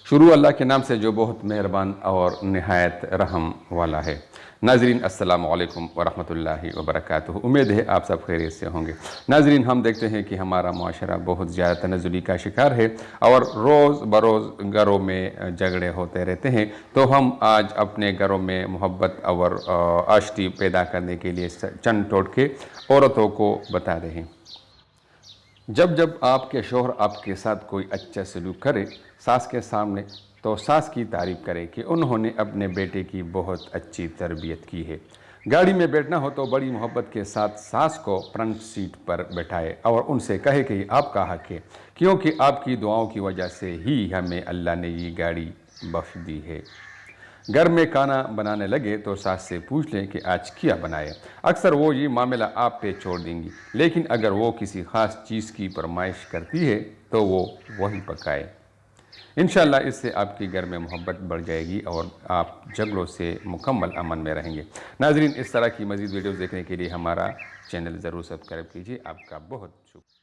शुरू अल्लाह के नाम से जो बहुत मेहरबान और नहायत रहम वाला है। नाज़रीन अस्सलामु अलैकुम वरहमतुल्लाहि वबरकातुहू। उम्मीद है आप सब खैरियत से होंगे। नाज़रीन, हम देखते हैं कि हमारा माशरा बहुत ज़्यादा तनज़्ज़ुली का शिकार है और रोज़ बरोज़ घरों में झगड़े होते रहते हैं। तो हम आज अपने घरों में मोहब्बत और आशती पैदा करने के लिए चंद टोटके औरतों को बता रहे हैं। जब जब आपके शोहर आपके साथ कोई अच्छा सलूक करे सास के सामने, तो सास की तारीफ़ करे कि उन्होंने अपने बेटे की बहुत अच्छी तरबियत की है। गाड़ी में बैठना हो तो बड़ी मोहब्बत के साथ सास को फ्रंट सीट पर बैठाए और उनसे कहे कि आपका हक है, क्योंकि आपकी दुआओं की वजह से ही हमें अल्लाह ने ये गाड़ी बख्श दी है। घर में खाना बनाने लगे तो सास से पूछ लें कि आज क्या बनाए। अक्सर वो ये मामला आप पे छोड़ देंगी, लेकिन अगर वो किसी ख़ास चीज़ की फरमाइश करती है तो वो वही पकाए। इंशाल्लाह इससे आपके घर में मोहब्बत बढ़ जाएगी और आप झगड़ों से मुकम्मल अमन में रहेंगे। नाज़रीन, इस तरह की मज़ीद वीडियोज़ देखने के लिए हमारा चैनल ज़रूर सब्सक्राइब कीजिए। आपका बहुत शुक्रिया।